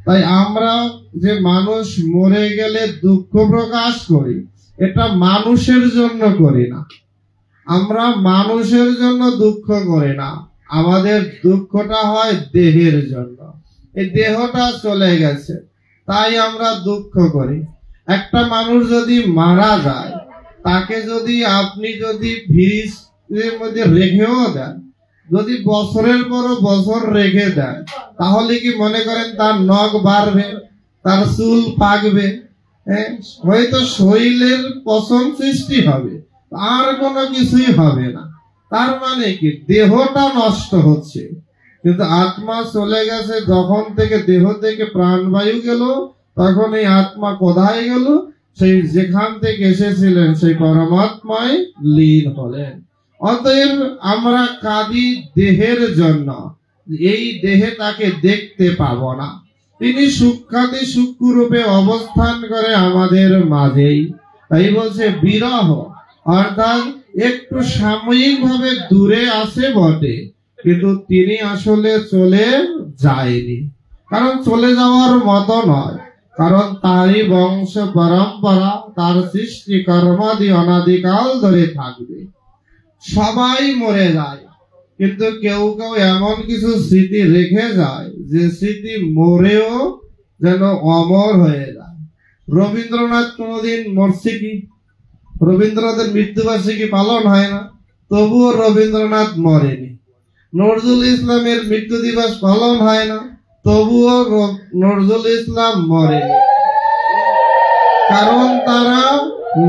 তাই আমরা যে মানুষ মরে গেলে দুঃখ প্রকাশ করি, এটা মানুষের জন্য করি না। আমরা মানুষের জন্য দুঃখ করি না, আমাদের দুঃখটা হয় দেহের জন্য। এই দেহটা চলে গেছে তাই আমরা দুঃখ করি। একটা মানুষ যদি মারা যায়, তাকে যদি আপনি ফ্রিজের মধ্যে রেখেও দেন, যদি বছরের পর বছর রেখে দেন, তাহলে কি মনে করেন তার নখ বাড়বে, তার চুল পাকবে? হয়তো শরীরের পচন সৃষ্টি হবে, আর কোনো কিছুই হবে না। তার মানে কি, দেহটা নষ্ট হচ্ছে, কিন্তু আত্মা চলে গেছে। যখন থেকে দেহ থেকে প্রাণবায়ু গেল, তখন এই আত্মা কোথায় গেল? সেই যেখান থেকে এসেছিলেন সেই পরমাত্মায় লীন হলেন। অতএব আমরা কাঁদি দেহের জন্য, এই দেহে তাকে দেখতে পাবো না। তিনি সূক্ষ্মাতি সূক্ষ্ম রূপে অবস্থান করে আমাদের মাঝেই। তাই বলছে বিরহ, অর্থাৎ একটু সাময়িক ভাবে দূরে আছে বটে, কিন্তু তিনি আসলে চলে যায়নি। কারণ চলে যাওয়ার মতো নয়, কারণ তারই বংশ পরম্পরা, তার সৃষ্টি কর্মাদি অনাদিকাল ধরে থাকবে। সবাই মরে যায়, কিন্তু কেউ কেউ এমন কিছু স্মৃতি রেখে যায় যে স্মৃতি মরেও যেন অমর হয়ে যায়। রবীন্দ্রনাথ কোনদিন মরছে কি? রবীন্দ্রনাথের মৃত্যুবার্ষিকী পালন হয় না, তবুও রবীন্দ্রনাথ মরেনি। নজরুল ইসলামের মৃত্যু দিবস পালন হয় না, তবুও নজরুল ইসলাম মরেনি। কারণ তারা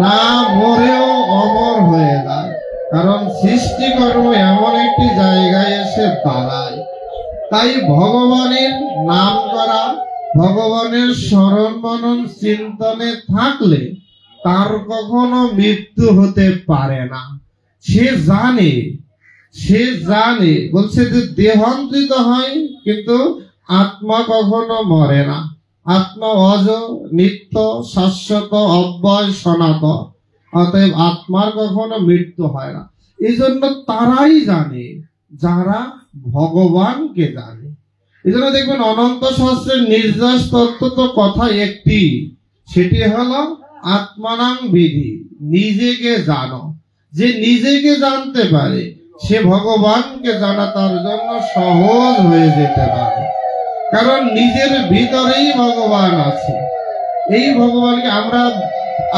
না মরেও অমর হয়ে যায়, কারণ সৃষ্টিকর্ম এমন একটি জায়গায় এসে দাঁড়ায়। তাই ভগবানের নাম করা, ভগবানের স্মরণ মনন চিন্তনে থাকলে তার কখনো মৃত্যু হতে পারে না। সে জানে বলছে যে দেহান্তরিত হয়, কিন্তু আত্মা কখনো মরে না। আত্মা অজ, নিত্য, শাশ্বত, অব্যয়, সনাতন। অতএব আত্মার কখনো মৃত্যু হয় না। এই জন্য তারাই জানে যারা ভগবানকে জানে। এই জন্য দেখবেন অনন্ত শাস্ত্রের নির্যাস তত্ত্ব তো কথা একটি, সেটি হলো আত্মানাং বিধি, নিজেকে জানো। যে নিজেকে জানতে পারে সে ভগবানকে জানা তার জন্য সহজ হয়ে যেতে পারে, কারণ নিজের ভিতরেই ভগবান আছে। এই ভগবানকে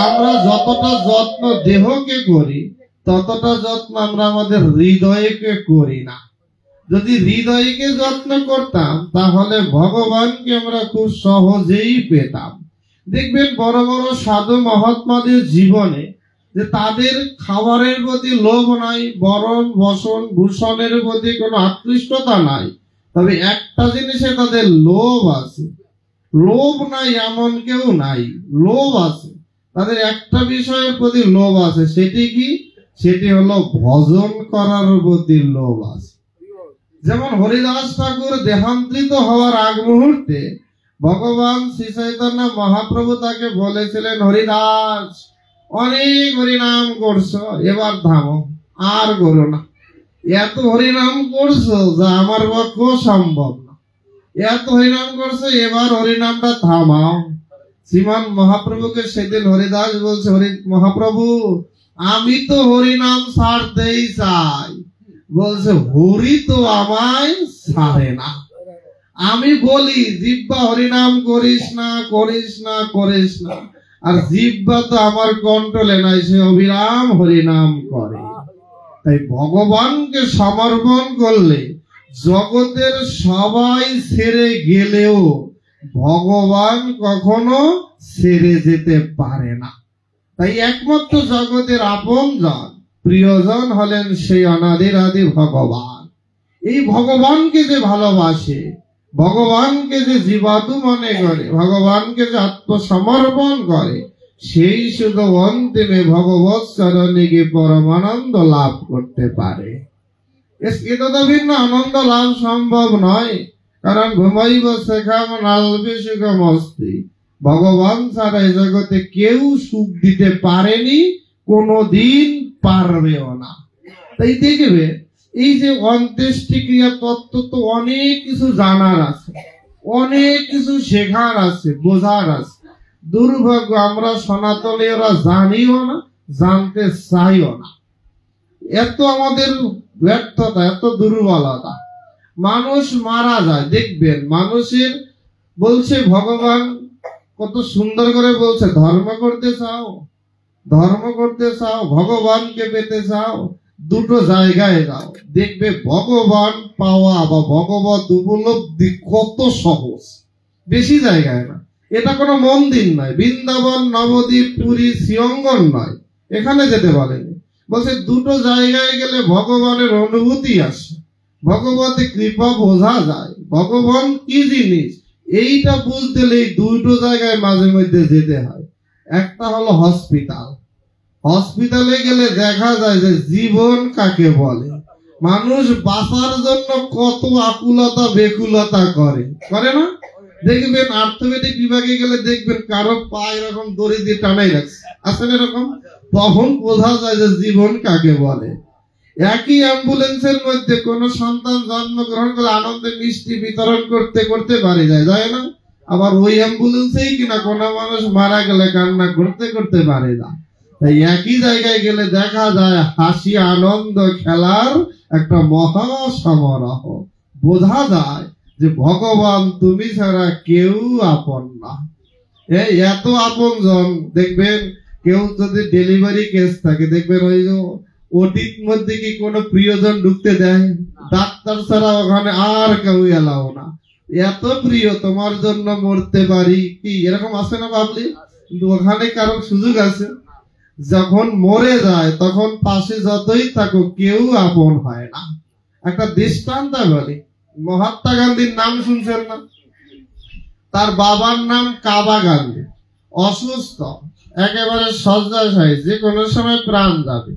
আমরা যতটা যত্ন দেহকে করি, ততটা যত্ন আমরা আমাদের হৃদয়কে করি না। যদি হৃদয়কে যত্ন করতাম, তাহলে ভগবানকে আমরা খুব সহজেই পেতাম। দেখবেন বড় বড় সাধু মহাত্মাদের জীবনে যে তাদের খাবারের প্রতি লোভ নাই, বরণ বসন ভূষণের প্রতি কোনো আকৃষ্টতা নাই, তবে একটা জিনিসে তাদের লোভ আছে। লোভ নাই এমন কেউ নাই, লোভ আছে। তাদের একটা বিষয়ের প্রতি লোভ আছে, সেটি কি? সেটি হলো ভজন করার প্রতি লোভ আছে। যেমন হরিদাস ঠাকুর দেহান্তরিত হওয়ার আগ মুহূর্তে ভগবান শ্রী চৈতন্য মহাপ্রভু তাকে বলেছিলেন, হরিদাস, অনেক হরিনাম করছো, এবার থামো, আর করো না। এত হরিনাম করছো যা আমার পক্ষে সম্ভব না। এত হরিনাম করছো, এবার হরিনামটা থামাও। শ্রীমান মহাপ্রভুকে সেদিন হরিদাস বলছে, মহাপ্রভু, আমি তো হরিনাম ছাড়তেই চাই। বলছে, হরি তো আমায় ছাড়ে না। আমি বলি জিহ্বা হরিনাম করিস না, করিস না, করিস না, আর জিহ্বা তো আমার কন্ট্রোলে নাই, সে অবিরাম হরিনাম করে। তাই ভগবানকে সমর্পণ করলে জগতের সবাই ছেড়ে গেলেও ভগবান কখনো ছেড়ে যেতে পারে না। তাই একমাত্র জগতের আপনজন, প্রিয়জন হলেন সেই অনাদির আদি ভগবান। এই ভগবানকে যে ভালোবাসে, ভগবানকে যে জীবাত্মা মনে করে, ভগবানকে যে আত্মসমর্পণ করে, সেই শুধু অন্তিমে ভগবৎ চরণে গিয়ে পরমানন্দ লাভ করতে পারে। এত ভিন্ন আনন্দ লাভ সম্ভব নয়, কারণ ঘুমাইব শেখাম নালবে সুখম অস্তি। ভগবান ছাড়া এই জগতে কেউ সুখ দিতে পারেনি, কোনদিন পারবেও না। তাই দেখবে এই যে অন্ত্যেষ্টিক্রিয়া তত্ত্ব তো অনেক কিছু জানার আছে। অনেক কিছু শেখার আছে, বোঝার আছে। দুর্ভাগ্য আমরা সনাতনীয়রা জানিও না, জানতে চাইও না। এত আমাদের ব্যর্থতা, এত দুর্বলতা। মানুষ মারা যায়, দেখবেন মানুষের বলছে ভগবান কত সুন্দর করে বলছে, ধর্ম করতে চাও, ধর্ম করতে চাও, ভগবানকে পেতে চাও, দুটো জায়গায় যাও, দেখবে ভগবান পাওয়া বা ভগবত উপলব্ধি কত সহজ। বেশি জায়গায় না, এটা কোনো মন্দির নয়, বৃন্দাবন, নবদ্বীপ, পুরী, শ্রীঅঙ্গন নয়, এখানে যেতে বলেনি। বলছে দুটো জায়গায় গেলে ভগবানের অনুভূতি আসে, ভগবতী কৃপা বোঝা যায়, ভগবান কি জিনিস এইটা বুঝতে হলে এই দুটো জায়গায় মাঝে মধ্যে যেতে হয়। একটা হলো হসপিটাল। হসপিটালে গেলে দেখা যায় যে জীবন কাকে বলে, মানুষ বাঁচার জন্য কত আকুলতা বেকুলতা করে না? দেখবেন অর্থোপেডিক বিভাগে গেলে দেখবেন কারো পা এরকম দড়ি দিয়ে টানাই রাখছে, আসেন এরকম, তখন বোঝা যায় যে জীবন কাকে বলে। একই অ্যাম্বুলেন্সের মধ্যে কোন সন্তান জন্মগ্রহণ করে আনন্দে মিষ্টি বিতরণ করতে করতে বাড়ি যায় না? আবার ওই অ্যাম্বুলেন্সেই কিনা কোন মানুষ মারা গেলে কান্না করতে করতে বাড়ি যায়। তাই একই জায়গায় গেলে দেখা যায় হাসি, আনন্দ, খেলার একটা মহা সমারোহ। বোঝা যায় যে ভগবান তুমি ছাড়া কেউ আপন না। এই এত আপন জন, দেখবেন কেউ যদি ডেলিভারি কেস থাকে, দেখবেন ওই যে ওটির মধ্যে কি কোনো প্রিয়জন ঢুকতে দেয়? ডাক্তার ছাড়া ওখানে আর কেউ এলাও না। এত প্রিয়, তোমার জন্য মরতে পারি, কি এরকম আছে না ভাবলি? কিন্তু ওখানে কারণ সুযোগ আছে, যখন মরে যায় তখন পাশে যতই থাকো কেউ আপন হয় না। একটা দৃষ্টান্ত বলি, মহাত্মা গান্ধীর নাম শুনছেন না? তার বাবার নাম কাবা গান্ধী। অসুস্থ, একেবারে শয্যাশায়ী, যে কোনো সময় প্রাণ যাবে।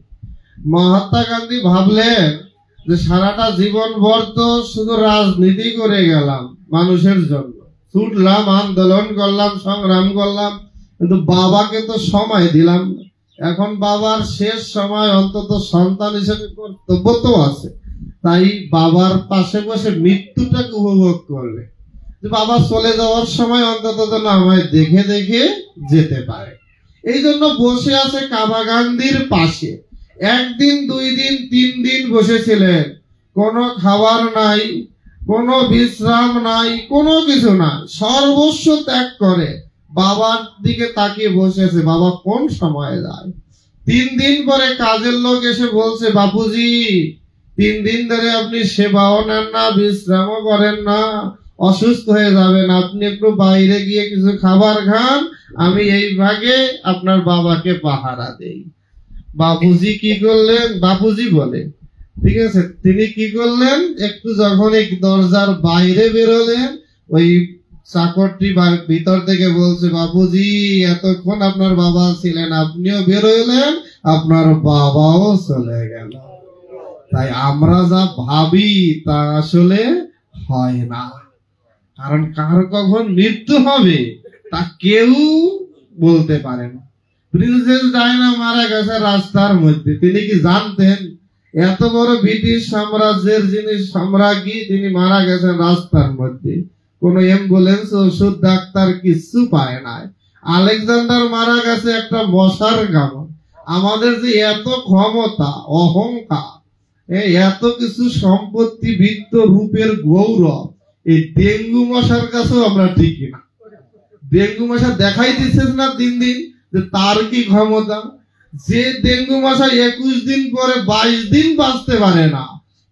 মহাত্মা গান্ধী ভাবলেন যে সারাটা জীবন ভর তো শুধু রাজনীতি করে গেলাম, মানুষের জন্য ছুটলাম, আন্দোলন করলাম, সংগ্রাম করলাম, কিন্তু বাবাকে তো সময় দিলাম না। এখন বাবার শেষ সময় অন্তত সন্তান হিসেবে কর্তব্য তো আছে, তাই বাবার পাশে বসে মৃত্যুটাকে উপভোগ করবে, যে বাবা চলে যাওয়ার সময় অন্তত যেন আমায় দেখে দেখে যেতে পারে। এই জন্য বসে আছে কাবা গান্ধীর পাশে। একদিন, 2 দিন, 3 দিন বসেছিলেন, কোনো খাবার নাই, কোনো বিশ্রাম নাই, কোনো কিছু নাই, সর্বস্ব ত্যাগ করে বাবার দিকে তাকিয়ে বসেছে, বাবা কোন সময় যায়। 3 দিন পরে কাজের লোক এসে বলছে, বাপুজি 3 দিন ধরে আপনি সেবাও নেন না, বিশ্রামও করেন না, অসুস্থ হয়ে যাবেন, আপনি একটু বাইরে গিয়ে কিছু খাবার খান, আমি এই ভাগে আপনার বাবাকে পাহারা দেই। বাপুজি কি করলেন? বাপুজি বলে, ঠিক আছে, তিনি কি করলেন, একটু যখন এই দরজার বাইরে বেরোলেন, ওই চাকরটি ভিতর থেকে বলছে, বাপুজি এতক্ষণ আপনার বাবা ছিলেন, আপনিও বেরোলেন, আপনার বাবাও চলে গেল। তাই আমরা যা ভাবি তা আসলে হয় না, কারণ কার কখন মৃত্যু হবে তা কেউ বলতে পারে না। প্রিন্সেস ডায়না মারা গেছে রাস্তার মধ্যে, তিনি কি জানতেন? এত বড় ব্রিটিশ সাম্রাজ্যের যিনি সম্রাজ্ঞী, তিনি মারা গেছেন রাস্তার মধ্যে, কোন অ্যাম্বুলেন্স, ওষুধ, ডাক্তার কিচ্ছু পায় নাই। আলেকজান্ডার মারা গেছে একটা মশার কামড়। আমাদের যে এত ক্ষমতা, অহংকার, এত কিছু সম্পত্তি, বৃত্ত, রূপের গৌরব, এই ডেঙ্গু মশার কাছেও আমরা ঠিকই না। ডেঙ্গু মশা দেখাই দিচ্ছে না দিন দিন যে তার কি ক্ষমতা। যে ডেঙ্গু মশা 21 দিন পরে 22 দিন বাঁচতে পারে না,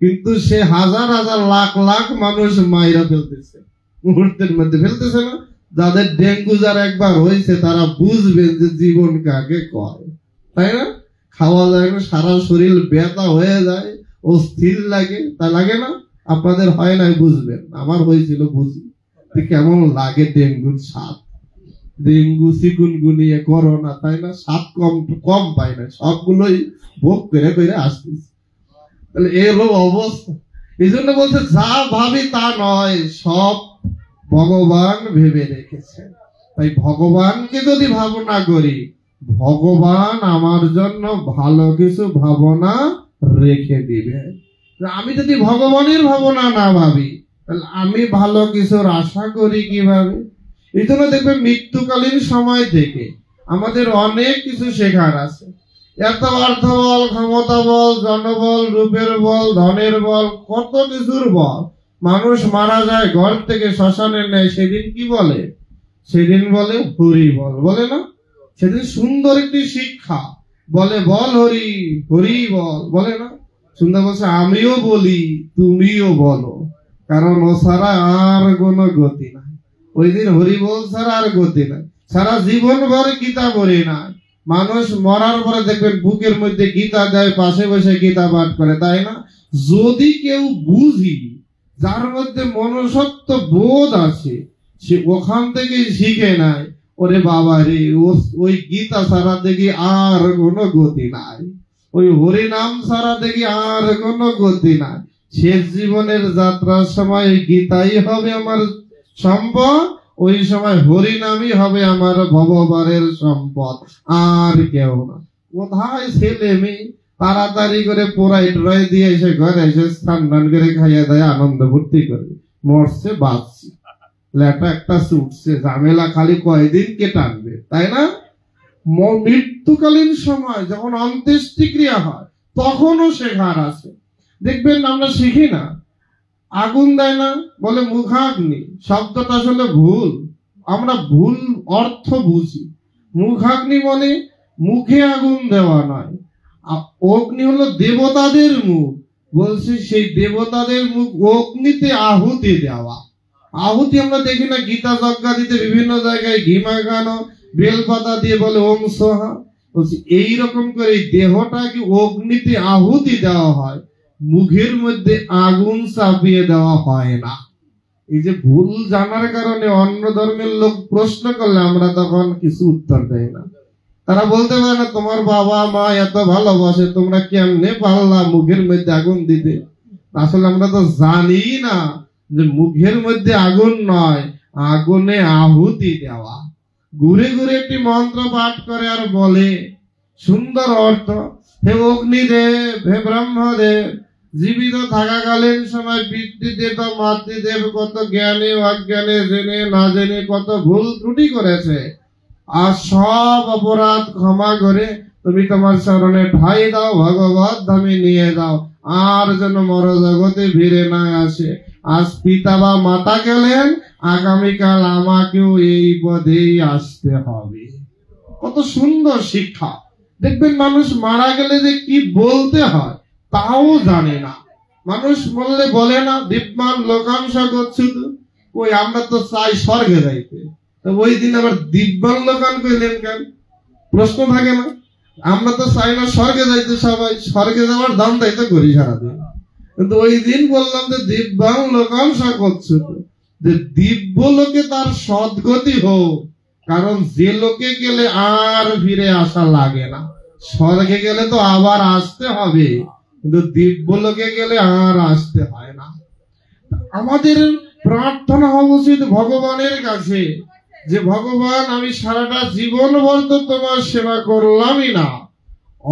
কিন্তু সে হাজার হাজার লাখ লাখ মানুষ মাইরা ফেলতেছে, মুহূর্তের মধ্যে ফেলতেছে না। যাদের ডেঙ্গু যার একবার হয়েছে তারা বুঝবেন যে জীবন কাকে কয়, তাই না? খাওয়া যায় না, সারা শরীর ব্যথা হয়ে যায়, অস্থির লাগে, তা লাগে না? আপনাদের হয় নাই, বুঝবেন, আমার হয়েছিল, বুঝি কেমন লাগে ডেঙ্গুর স্বাদ। ডেঙ্গু, চিকুনগুনিয়া, করোনা, তাই না? স্বাদ কম পাই না, সবগুলোই ভোগ করে করে আসতেছে। তাহলে এলো অবস্থা। এই জন্য বলছে যা ভাবি তা নয়, সব ভগবান ভেবে রেখেছে। তাই ভগবানকে যদি ভাবনা করি, ভগবান আমার জন্য ভালো কিছু ভাবনা রেখে দিবে। আমি যদি ভগবানের ভাবনা না ভাবি, আমি ভালো কিছুর আশা করি কিভাবে? এই জন্য দেখবেন মৃত্যুকালীন সময় থেকে আমাদের অনেক কিছু শেখার আছে। এত অর্থ বল, ক্ষমতা বল, জনবল, রূপের বল, ধনের বল, কত কিছুর বল, মানুষ মারা যায় ঘর থেকে শ্মশানে নেয়, সেদিন কি বলে? সেদিন বলে হরি বল, বলে না? সেদিন সুন্দর একটি শিক্ষা বলে, বল হরি, হরি বল, বলে না? সুন্দর বলছে, আমিও বলি তুমিও বলো, কারণ ও ছাড়া আর কোনো গতি নাই। ওই দিন হরি বল ছাড়া আর গতি নাই। সারা জীবন ভর গীতা পড়ি না, মানুষ মরার পরে দেখবেন বুকের মধ্যে গীতা দেয়, পাশে বসে গীতা পাঠ করে, তাই না? যদি কেউ বুঝি, যার মধ্যে মনুষ্যত্ব বোধ আছে, সে ওখান থেকে শিখে নাই, ওরে বাবা রে, ওই গীতা ছাড়া দেখি আর কোনো গতি নাই, ওই হরি নাম ছাড়া দেখি আর কোনো গতি নাই। শেষ জীবনের যাত্রার সময় গীতাই হবে আমার সম্পদ, ওই সময় হরি নামই হবে আমার ভববারের সম্পদ, আর কেউ না। কোথায় ছেলে মেয়ে তাড়াতাড়ি করে পোড়াই টোড়াই দিয়ে এসে ঘরে এসে স্নান টান করে খাইয়ে দেয়, আনন্দ ভর্তি করে, মরছে বাঁচছে, লেটা একটা ছুটছে, ঝামেলা খালি কয়দিন কে টানবে, তাই না? মৃত্যুকালীন সময় যখন অন্ত্যেষ্টিক্রিয়া হয়, তখনও শেখার আছে। দেখবেন আমরা শিখি না, আগুন দেয় না, বলে মুখাগ্নি, শব্দটা আসলে ভুল, আমরা ভুল অর্থ বুঝি। মুখাগ্নি মানে মুখে আগুন দেওয়া নয়, অগ্নি হলো দেবতাদের মুখ, বলছি সেই দেবতাদের মুখ অগ্নিতে আহুতি দেওয়া। আহুতি আমরা দেখি না গীতা যজ্ঞা দিতে বিভিন্ন জায়গায় ঘি মাখানো, বেলপাতা দিয়ে বলে ওম সোহা, বলছি এইরকম করে দেহটাকে অগ্নিতে আহুতি দেওয়া হয়, মুখের মধ্যে আগুন চাপিয়ে দেওয়া হয় না। এই যে ভুল জানার কারণে অন্য ধর্মের লোক প্রশ্ন করলে আমরা তখন কিছু উত্তর দেয় না। তারা বলতে পারে না, তোমার বাবা মা এত ভালোবাসে, তোমরা কেমনে পারলা মুখের মধ্যে আগুন দিতে? আসলে আমরা তো জানি না যে মুখের মধ্যে আগুন নয়, আগুনে আহুতি দেওয়া। ঘুরে ঘুরে একটি মন্ত্র পাঠ করে আর বলে, সুন্দর অর্থ, হে অগ্নিদেব, হে ব্রহ্মদেব, জীবিত থাকাকালীন সময় পিতৃদেব বা মাতৃদেব কত জ্ঞানে অজ্ঞানে জেনে না জেনে কত ভুল ত্রুটি করেছে, আর সব অপরাধ ক্ষমা করে তুমি তোমার চরণে ঠাই দাও, ভগবত ধামে নিয়ে দাও, আর যেন মর জগতে ভিড়ে না আসে। আজ পিতা বা মাতা গেলেন, আগামীকাল আমাকেও এই পথেই আসতে হবে। কত সুন্দর শিক্ষা। দেখবেন মানুষ মারা গেলে যে কি বলতে হয় তাও জানে না। মানুষ বললে বলে না, দিব্যান লোকাংশ গচ্ছুত, ওই আমরা তো চাই স্বর্গে যাইতে, ওই দিন আবার দিব্যান লোকান কইলেন কেন? প্রশ্ন থাকে না? আমরা তো চাই না স্বর্গে যাইতে, সবাই স্বর্গে যাওয়ার দাম তাই তো করি সারাদিন, কিন্তু ওই দিন বললাম যে দিব্যাং লোকাংশ গচ্ছুত, যে দিব্য লোকে তার সদ্গতি হোক, কারণ যে লোকে গেলে আর ফিরে আসা লাগে না। স্বর্গে গেলে তো আবার আসতে হবে, কিন্তু দিব্য লোকে গেলে আর আসতে হয় না। আমাদের প্রার্থনা হওয়া উচিত ভগবানের কাছে, যে ভগবান আমি সারাটা জীবন ভর তো তোমার সেবা করলামই না,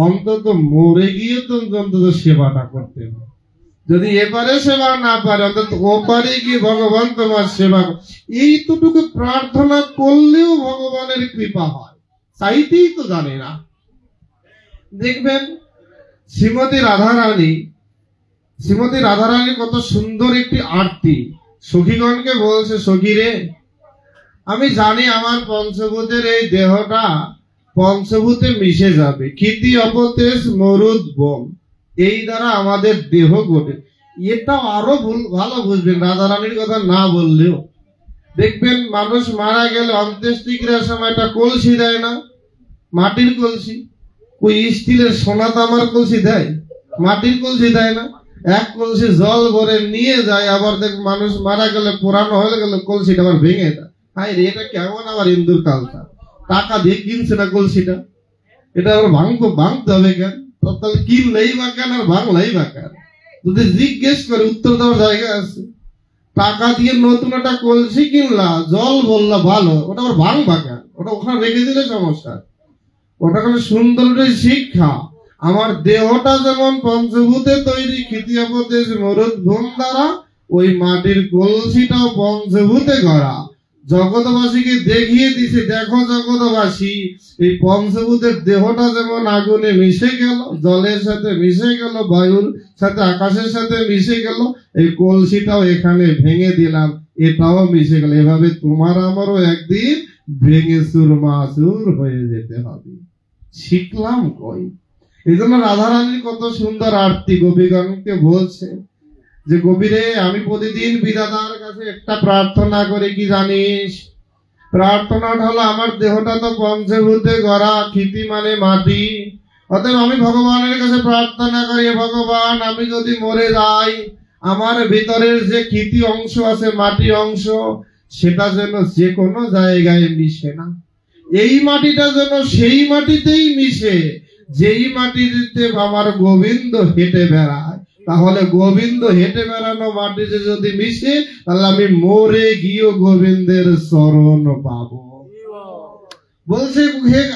অন্তত মরে গিয়ে তো অন্তত সেবাটা করতে, যদি এপারে সেবা না পারে অন্তত ওপারে গিয়ে ভগবান তোমার সেবা, এইটুকু প্রার্থনা করলেও ভগবানের কৃপা হয়, চাইতেই তো জানে না। দেখবেন শ্রীমতী রাধারানী কত সুন্দর একটি আরতি সখীগণকে বলছে, সখী রে, আমি জানি আমার পঞ্চভূতের এই দেহটা পঞ্চভূতে মিশে যাবে, ক্ষিতি অপতেজ মরুদ বোম, এই দ্বারা আমাদের দেহ গঠে। এটা আরো ভালো বুঝবেন, রাধারানীর কথা না বললেও। দেখবেন মানুষ মারা গেলে অন্ত্যেষ্টিক্রিয়ার সময় একটা কলসি দেয় না, মাটির কলসি, ওই স্টিলের সোনা তামার কলসি দেয়, মাটির কলসি দেয় না। এক কলসি জল ভরে নিয়ে যায়, আবার দেখ মানুষ মারা গেলে পুরানো হয়ে গেলে কলসিটা আবার ভেঙে দেয়। হাই রে, এটা কেমন আবার ইন্দুর কালটা, টাকা দিয়ে কিনছে না কলসিটা, এটা আবার ভাঙতে হবে কেন? তাহলে কিনলেই বা কেন আর ভাঙলেই বা কেন? যদি জিজ্ঞেস করে উত্তর দেওয়ার জায়গা আছে। টাকা দিয়ে নতুন একটা কলসি কিনলা, জল বললা ভালো, ওটা আবার ভাঙবা কেন? ওটা ওখানে রেখে দিলে সমস্যা। ওটা কোনো সুন্দর শিক্ষা। আমার দেহটা যেমন পঞ্চভূতে তৈরি, ক্ষিতি অপতেজ মরুদ ভূম দ্বারা, ওই মাটির কলসিটাও পঞ্চভূতে গড়া। জগৎবাসীকে দেখিয়ে দিছে, দেখো জগৎবাসী, এই পঞ্চভূতের দেহটা যেমন আগুনে মিশে গেল, জলের সাথে মিশে গেল, বায়ুর সাথে আকাশের সাথে মিশে গেল, এই কলসিটাও এখানে ভেঙে দিলাম, এটাও মিশে গেল। এভাবে তোমার আমারও একদিন ভেঙে চুরমাচুর হয়ে যেতে হবে। শিখলাম কই? এই জন্য রাধারানীর কত সুন্দর আরতি গোপীগণকে বলছে যে, গোপীরে আমি প্রতিদিন বিধাতার কাছে একটা প্রার্থনা করি, কি জানিস? প্রার্থনাটা হলো, আমার দেহটা তো পঞ্চভূতে গড়া, ক্ষিতি মানে মাটি, অতএব আমি ভগবানের কাছে প্রার্থনা করি, ভগবান আমি যদি মরে যাই, আমার ভিতরের যে ক্ষিতি অংশ আছে, মাটি অংশ, সেটা যেন যে কোনো জায়গায় মিশে না। এই মাটিটা যেন সেই মাটিতেই মিশে যেই মাটিতে আমার গোবিন্দ হেঁটে বেড়ায়। তাহলে গোবিন্দ হেঁটে বেড়ানো মাটিতে যদি মিশে, তাহলে আমি মরে গিয়েও গোবিন্দের চরণ পাবো। বলছে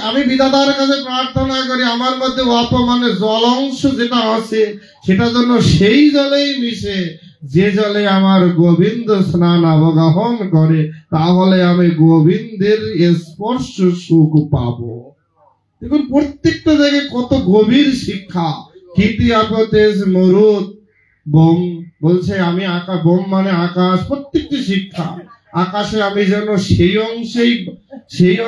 আমি বিধাতার কাছে প্রার্থনা করি, আমার মধ্যে অপমানে জল অংশ যেটা আছে, সেটা যেন সেই জলেই মিশে যে জলে আমার গোবিন্দ স্নান অবগাহন করে, তাহলে আমি গোবিন্দের স্পর্শ সুখ পাবো। দেখুন প্রত্যেকটা জায়গায় কত গভীর শিক্ষা। ক্ষিতি আপতেজ মরুত বোম, বলছে আমি আকাশ, বোম মানে আকাশ, প্রত্যেকটি শিক্ষা। আকাশে আমি যেন সেই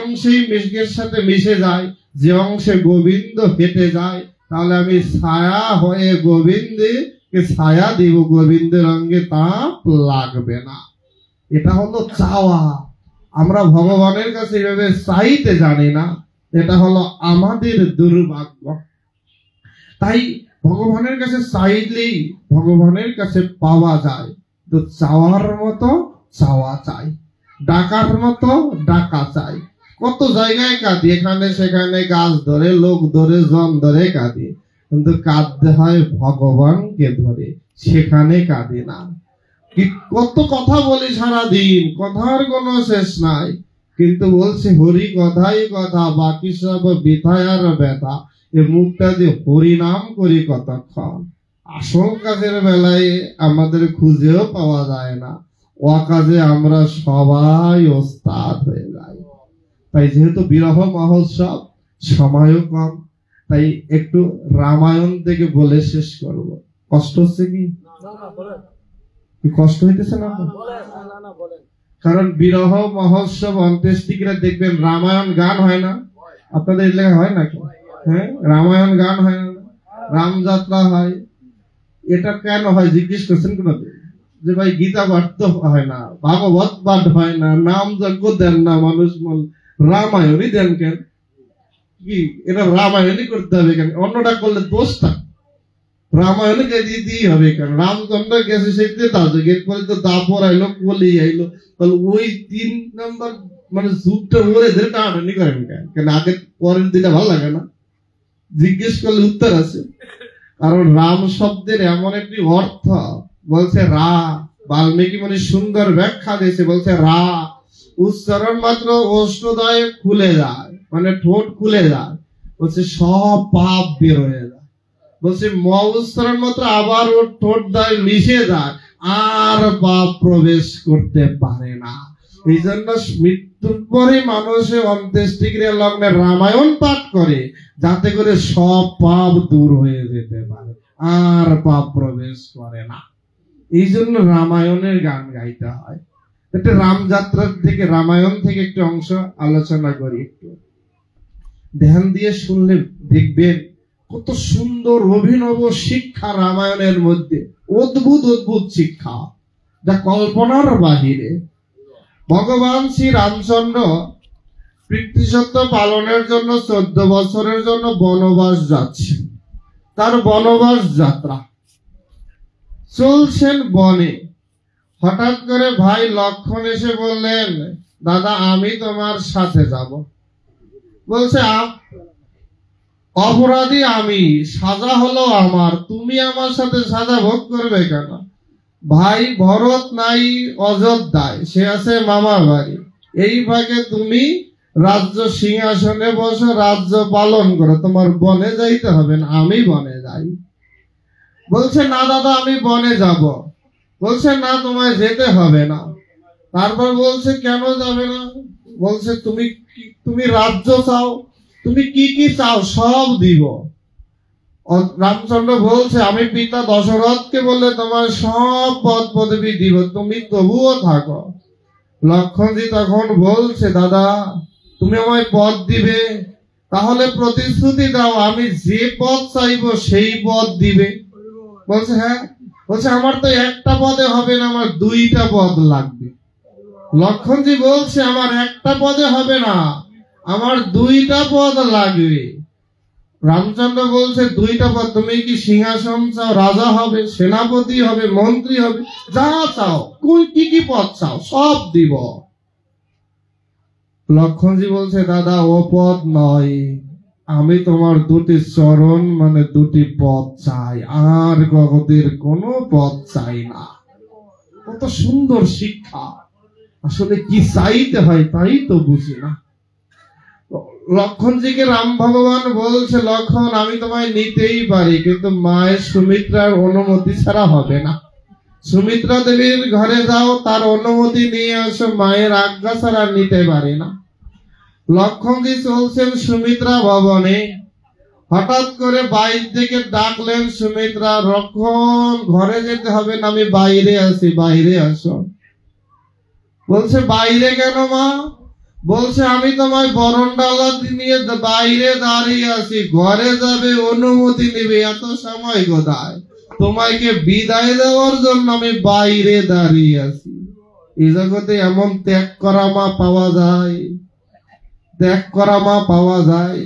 অংশেই মেঘের সাথে মিশে যায়, যে অংশে গোবিন্দ হেঁটে যায়, তাহলে আমি ছায়া হয়ে গোবিন্দকে ছায়া দিব, গোবিন্দের অঙ্গে তাপ লাগবে না। এটা হলো চাওয়া। আমরা ভগবানের কাছে এভাবে চাইতে জানি না, এটা হলো আমাদের দুর্ভাগ্য। তাই ভগবানের কাছে চাইলেই ভগবানের কাছে পাওয়া যায়। তো চাওয়ার মতো চাওয়া চাই, ডাকার মতো ডাকা চাই। কত জায়গায় কাঁদি, এখানে সেখানে গাছ ধরে, লোক ধরে, জন ধরে কাঁদি, কিন্তু কাঁদতে হয় ভগবানকে ধরে, সেখানে কাঁদি না। কত কথা বলি সারাদিন, কথার কোনো শেষ নাই, কিন্তু বলছে হরি কথাই কথা, বাকি সব বৃথায় আর ব্যথা। এ মুখটা দিয়ে হরি নাম করি কতক্ষণ। আসল কাজের বেলায় আমাদের খুঁজেও পাওয়া যায় না, অকাজে আমরা সবাই ওস্তাদ হয়ে যাই। তাই যেহেতু বিরহ মহোৎসব, সময়ও কম, তাই একটু রামায়ণ থেকে বলে শেষ করব। কষ্ট হচ্ছে কি? কষ্ট হইতেছে না? কারণ বিরহ মহোৎসব অন্ত্যেষ্টিক্রিয়া দেখবেন রামায়ণ গান হয় না, আপনাদের এলাকায় হয় নাকি? হ্যাঁ, রামায়ণ গান হয় না, রামযাত্রা হয়। এটা কেন হয় জিজ্ঞেস করছেন কোনদিন? যে ভাই গীতা পাঠ তো হয় না, ভাগবত পাঠ হয় না, নাম যজ্ঞ দেন না মানুষ, রামায়ণই দেন কেন? কি এটা রামায়ণই করতে হবে কেন? অন্যটা করলে দোষ থাকে, রামায়ণকে দিতেই হবে কেন? রামচন্দ্র গেছে সেদিকে তাজে গেট পরে তো দাপর আইলো, কলি আইলো, তাহলে ওই 3 নম্বর মানে যুগটা ওরে ধরে টানাটানি করেন কেন? আগে পরের দিনটা ভালো লাগে না? জিজ্ঞেস করলে উত্তর আছে। কারণ রাম শব্দের এমন একটি অর্থ, বলছে রা, বাল্মীকি মানে সুন্দর ব্যাখ্যা দিয়েছে, বলছে রা উচ্চারণ মাত্র অষ্টদয় খুলে যায়, মানে ঠোঁট খুলে যায়, বলছে সব পাপ বের হয়ে যায়। বলছে ম উচ্চারণ মাত্র আবার ওর ঠোঁট দায় মিশে যায়, আর পাপ প্রবেশ করতে পারে না। এই জন্য মৃত্যুর পরে মানুষে অন্ত্যেষ্টিক্রিয়া লগ্নে রামায়ণ পাঠ করে, যাতে করে সব পাপ দূর হয়ে যেতে পারে, আর পাপ প্রবেশ করে না। এই জন্য রামায়ণের গান গাইতে হয়। একটা রামযাত্রার থেকে, রামায়ণ থেকে একটু অংশ আলোচনা করি। একটু ধ্যান দিয়ে শুনলে দেখবেন কত সুন্দর অভিনব শিক্ষা রামায়ণের মধ্যে, অদ্ভুত অদ্ভুত শিক্ষা, যা কল্পনার বাহিরে। ভগবান শ্রী রামচন্দ্র পিতৃসত্য পালনের জন্য 14 বছরের জন্য বনবাস যাচ্ছে। তার বনবাস যাত্রা চলছেন বনে। হঠাৎ করে ভাই লক্ষণ এসে বললেন, দাদা আমি তোমার সাথে যাব। বলছে অপরাধী আমি, সাজা হলো আমার, তুমি আমার সাথে সাজা ভোগ করবে কেন? ভাই ভরত নাই অযোধ্যায়, সে আছে মামার বাড়ি, এই ভাগে তুমি রাজ্য সিংহাসনে বসে রাজ্য পালন করো, তোমার বনে যাইতে হবে না, আমি বনে যাই। বলছে না দাদা আমি বনে যাব। বলছে না, তোমায় যেতে হবে না। তারপর বলছে কেন যাবে না? বলছে তুমি রাজ্য চাও, তুমি কি কি চাও সব দিব। রামচন্দ্র বলছে আমি পিতা দশরথকে বলে তোমার সব পদ পদবী দিব, তুমি তবুও থাকো। লক্ষণজি তখন বলছে দাদা তুমি আমায় পদ দিবে, তাহলে প্রতিশ্রুতি দাও আমি যে পদ চাইবো সেই পদ দিবে। বলছে হ্যাঁ। বলছে আমার তো একটা পদে হবে না, আমার দুইটা পদ লাগবে। লক্ষণজি বলছে আমার একটা পদে হবে না, আমার দুইটা পদ লাগবে। রামচন্দ্র বলছে দুইটা পদ, তুমি কি সিংহাসন চাও, রাজা হবে, সেনাপতি হবে, মন্ত্রী হবে, যা চাও, কি কি পদ চাও সব দিব। লক্ষণজি বলছে দাদা ও পদ নয়, আমি তোমার দুটি চরণ মানে দুটি পদ চাই, আর জগতের কোনো পদ চাই না। কত সুন্দর শিক্ষা, আসলে কি চাইতে হয় তাই তো বুঝি না। লক্ষণজিকে রাম ভগবান বলছে লক্ষণ আমি তোমায় নিতেই পারি, কিন্তু মায়ের সুমিত্রার অনুমতি ছাড়া হবে না। সুমিত্রা দেবীর ঘরে যাও, তার অনুমতি নিয়ে আসো, মায়ের আজ্ঞা ছাড়া নিতে পারি না। লক্ষণজি চলছেন সুমিত্রা ভবনে, হঠাৎ করে বাইর থেকে ডাকলেন সুমিত্রা, লক্ষণ ঘরে যেতে হবে না, আমি বাইরে আছি, বাইরে আসো। বলছে বাইরে কেন মা? বলছে আমি তোমায় বরণডালা নিয়ে বাইরে দাঁড়িয়ে আছি, ঘরে যাবে অনুমতি নেবে, এত সময় কোথায়? তোমাকে বিদায় দেওয়ার জন্য আমি বাইরে দাঁড়িয়ে আছি। এই জগতে এমন ত্যাগ করা মা পাওয়া যায়, ত্যাগ করা মা পাওয়া যায়।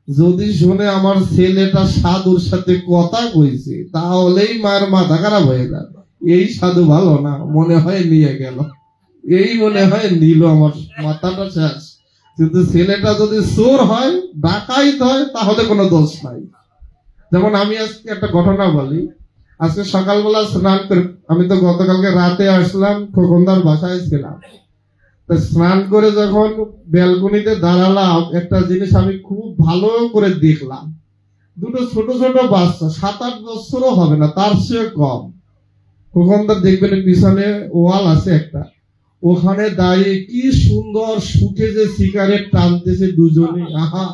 যদি শুনে আমার ছেলেটা সাধুর সাথে কথা কইছে তাহলেই মায়ের মাথা খারাপ হয়ে যাবে, এই সাধু ভালো না, মনে হয় নিয়ে গেল, এই মনে হয় নিল, আমার মাথাটা শেষ। কিন্তু ছেলেটা যদি চোর হয়, ডাকাইত হয়, তাহলে কোনো দোষ নাই। যেমন আমি আজকে একটা ঘটনা বলি। আজকে সকালবেলা স্নান করে, আমি তো গতকালকে রাতে আসলাম, খোকনদার বাসায় ছিলাম। স্নান করে যখন ব্যালকনিতে দাঁড়ালাম, একটা জিনিস আমি খুব ভালো করে দেখলাম। দুটো ছোট ছোট বাচ্চা, 7-8 বছরও হবে না, তার চেয়ে কম। খোকনদার দেখবেন পিছনে ওয়াল আছে একটা, ওখানে দাঁড়িয়ে কি সুন্দর সুখে যে সিগারেট টানতেছে দুজনে। আহা,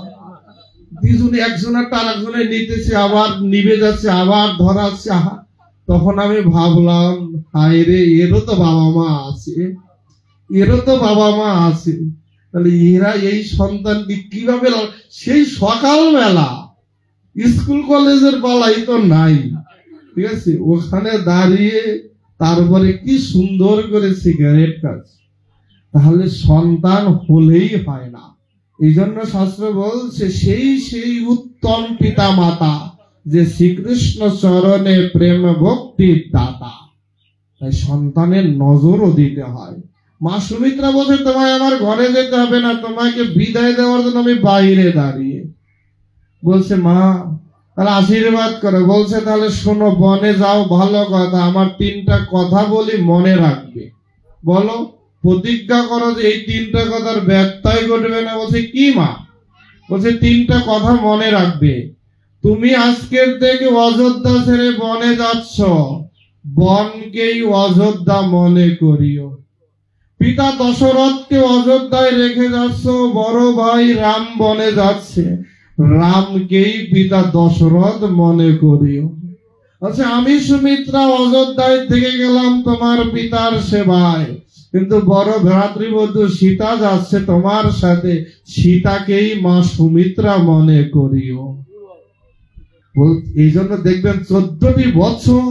দুজনে একজনের টান একজনে নিতেছে, আবার নিভে যাচ্ছে, আবার ধরাচ্ছে। আহা, তখন আমি ভাবলাম হায় রে, এরও তো বাবা মা আছে, এরও তো বাবা মা আছে, তাহলে এরা এই সন্তানকে কিভাবে, সেই সকালবেলা স্কুল কলেজের পালাই তো নাই, ঠিক আছে, ওখানে দাঁড়িয়ে তারপরে কি সুন্দর করে সিগারেট খাচ্ছে। তাহলে সন্তান হলেই হয় না। এই জন্য শাস্ত্র বলছে সেই উত্তম পিতা মাতা যে শ্রীকৃষ্ণ চরণে প্রেম ভক্তির দাতা। তাই সন্তানের নজরও দিতে হয়। মা সুমিত্রা বলছে তোমায় আমার ঘরে যেতে হবে না, তোমাকে বিদায় দেওয়ার জন্য আমি বাইরে দাঁড়িয়ে। বলছে মা তাহলে আশীর্বাদ করে। বলছে তাহলে শোনো, বনে যাও, ভালো কথা, আমার 3টা কথা বলি মনে রাখবে। বলো, প্রতিজ্ঞা করো যে এই 3টা কথার ব্যত্যয় ঘটবে না। বলছে কি মা? বলছে 3টা কথা মনে রাখবে। তুমি আজকের থেকে অযোধ্যা ছেড়ে বনে যাচ্ছ, বনকেই অযোধ্যা মনে করিও। পিতা দশরথকে অযোধ্যায় রেখে যাচ্ছ, বড় ভাই রাম বনে যাচ্ছে, রামকেই পিতা দশরথ মনে করিও। আচ্ছা, আমি সুমিত্রা অযোধ্যায় থেকে গেলাম তোমার পিতার সেবায়, কিন্তু বড় ভ্রাতৃবধূ সীতা যাচ্ছে তোমার সাথে, সীতাকেই মা সুমিত্রা মনে করিও। এই জন্য দেখবেন 14টি বছর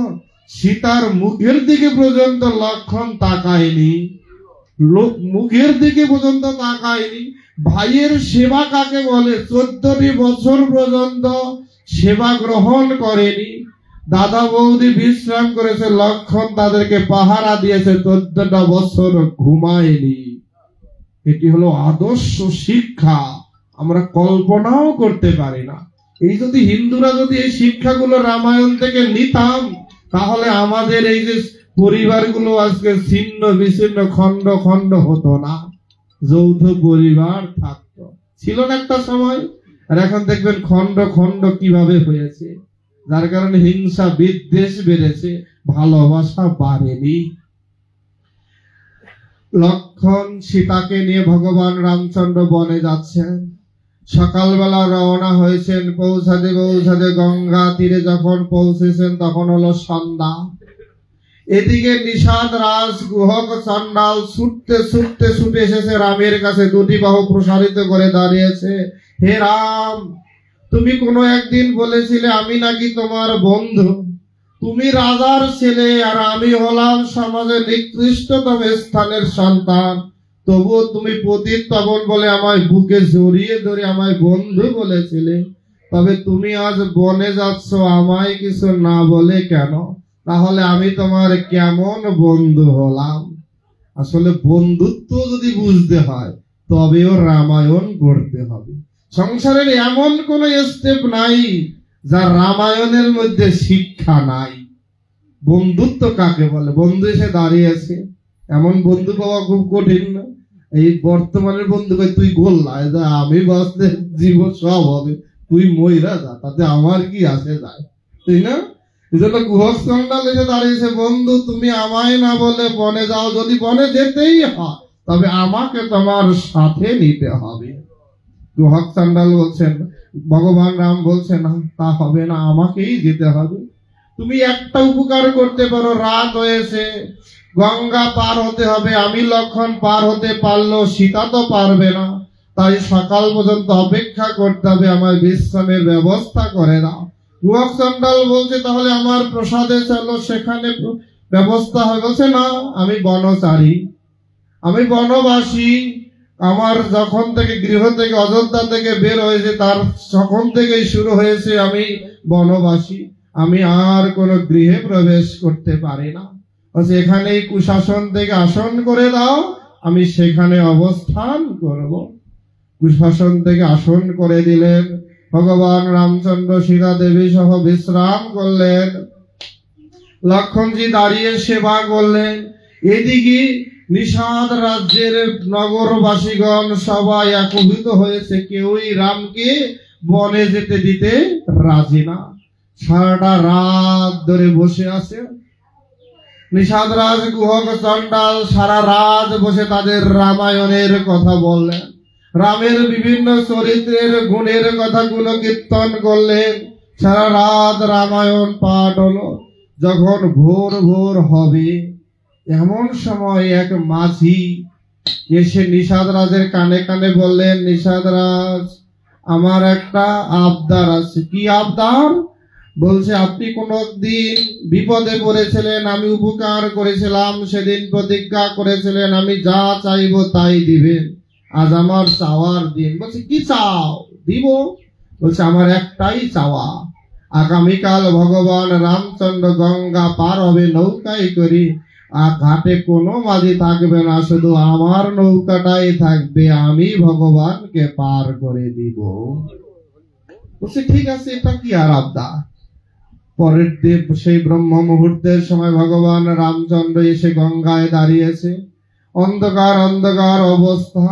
সীতার মুখের দিকে পর্যন্ত লক্ষণ তাকায়নি, মুখের দিকে পর্যন্ত তাকায়নি। ভাইয়ের সেবা কাকে বলে? 14টি বছর পর্যন্ত সেবা গ্রহণ করেনি। দাদা বৌদি বিশ্রাম করেছে, লক্ষণ তাদেরকে পাহারা দিয়েছে, 14টা বছর ঘুমায়নি। এটি হলো আদর্শ শিক্ষা, আমরা কল্পনাও করতে পারি না। এই যদি হিন্দুরা যদি এই শিক্ষাগুলো রামায়ণ থেকে নিতাম, তাহলে আমাদের এই যে পরিবারগুলো আজকে ছিন্ন বিচ্ছিন্ন খন্ড খন্ড হতো না, যৌথ পরিবার থাকতো। ছিল না একটা সময়? আর এখন দেখবেন খন্ড খন্ড কিভাবে হয়েছে। যার কারণে হিংসা বিদ্বেষ বেড়েছে, ভালোবাসা বাড়েনি। লক্ষণ সীতাকে নিয়ে ভগবান রামচন্দ্র বনে যাচ্ছেন। সকালবেলা রওনা হয়েছেন, পৌঁছাতে পৌঁছাতে গঙ্গা তীরে যখন পৌঁছেছেন তখন হলো সন্ধ্যা। এদিকে নিষাদ রাজ গুহক চণ্ডাল ছুটতে ছুটতে ছুটে এসেছে রামের কাছে, দুটি বাহু প্রসারিত করে দাঁড়িয়েছে। হে রাম, তুমি কোনো একদিন বলেছিলে আমি নাকি তোমার বন্ধু, তুমি রাজার ছেলে আর আমি হলাম সমাজে নিকৃষ্টতম স্থানের সন্তান, তবুও তুমি পতিত পাবন বলে আমায় বুকে জড়িয়ে ধরে আমায় বন্ধু বলেছিলে। তবে তুমি আজ বনে যাচ্ছ আমায় কিছু না বলে কেন? তাহলে আমি তোমার কেমন বন্ধু হলাম? আসলে বন্ধুত্ব যদি বুঝতে হয় তবেও রামায়ণ পড়তে হবে। সংসারের এমন কোন স্টেপ নাই যা রামায়ণের মধ্যে শিক্ষা নাই। বন্ধুত্ব কাকে বলে? বন্ধু এসে দাঁড়িয়েছে, এমন বন্ধু পাওয়া খুব কঠিন না। এই বর্তমানের বন্ধু ভাই, তুই গোল্লা, আমি বাঁচতে জীবন সব হবে, তুই মইরা যা, তাতে আমার কি আসে যায়, তাই না? এজন্য গুহক চণ্ডাল এসে দাঁড়িয়েছে, বন্ধু তুমি আমায় না বলে বনে যাও, যদি বনে যেতেই হয় তবে আমাকে তোমার সাথে নিতে হবে। গুহক চণ্ডাল বলছেন, ভগবান রাম বলছেন না, তা হবে না, আমাকেই যেতে হবে। তুমি একটা উপকার করতে পারো, রাত হয়েছে, গঙ্গা পার হতে হবে, আমি লক্ষণ পার হতে পারলো, সীতা তো পারবে না, তাই সকাল পর্যন্ত অপেক্ষা করতে হবে, আমার বিশ্রামের ব্যবস্থা করে দাও। গুহক চণ্ডাল বলছে, তাহলে আমার প্রসাদে চলো, সেখানে ব্যবস্থা হয়। বলছে না, আমি বনচারী, আমি বনবাসী, আমার যখন থেকে গৃহ থেকে অযোধ্যা থেকে বের হয়েছে তার তখন থেকেই শুরু হয়েছে আমি বনবাসী, আমি আর কোন গৃহে প্রবেশ করতে পারি না। এখানেই কুশাসন থেকে আসন করে দাও, আমি সেখানে অবস্থান করব। কুশাসন থেকে আসন করে দিলেন, ভগবান রামচন্দ্র সীতা দেবী সহ বিশ্রাম করলেন। লক্ষণজি দাঁড়িয়ে সেবা করলেন। এদিকে নিষাদ রাজ্যের নগরবাসীগণ সবাই একভূত হয়েছে, কেউই রামকে বনে যেতে দিতে রাজি না। সারাটা রাত ধরে বসে আছে নিষাদ রাজ গুহক চণ্ডাল, সারা রাত বসে তাদের রামায়ণের কথা বললেন, রামের বিভিন্ন চরিত্রের গুণের কথাগুলো কীর্তন করলেন। সারা রাত রামায়ণ পাঠ হলো। যখন ভোর ভোর হবে এমন সময় এক মাঝি এসে নিষাদ রাজের কানে কানে বললেন, নিষাদ রাজ, আমার একটা আবদার আছে। কি আবদার? বলছে, আপনি কোনদিন বিপদে পড়েছিলেন, আমি উপকার করেছিলাম, সেদিন প্রতিজ্ঞা করেছিলেন আমি যা চাইবো তাই দিবেন, আজ আমার চাওয়ার দিন। বলছে, কি চাও? দিব। বলছে, আমার একটাই চাওয়া, আগামীকাল ভগবান রামচন্দ্র গঙ্গা পার হবে নৌকায় করে, আর ঘাটে কোনো মাঝি থাকবে না, শুধু আমার নৌকাটাই থাকবে, আমি ভগবানকে পার করে দিব। বলছে, ঠিক আছে, এটা কি আর আবদার? পরের দিন সেই ব্রহ্ম মুহূর্তের সময় ভগবান রামচন্দ্র এসে গঙ্গায় দাঁড়িয়েছে, অন্ধকার অন্ধকার অবস্থা।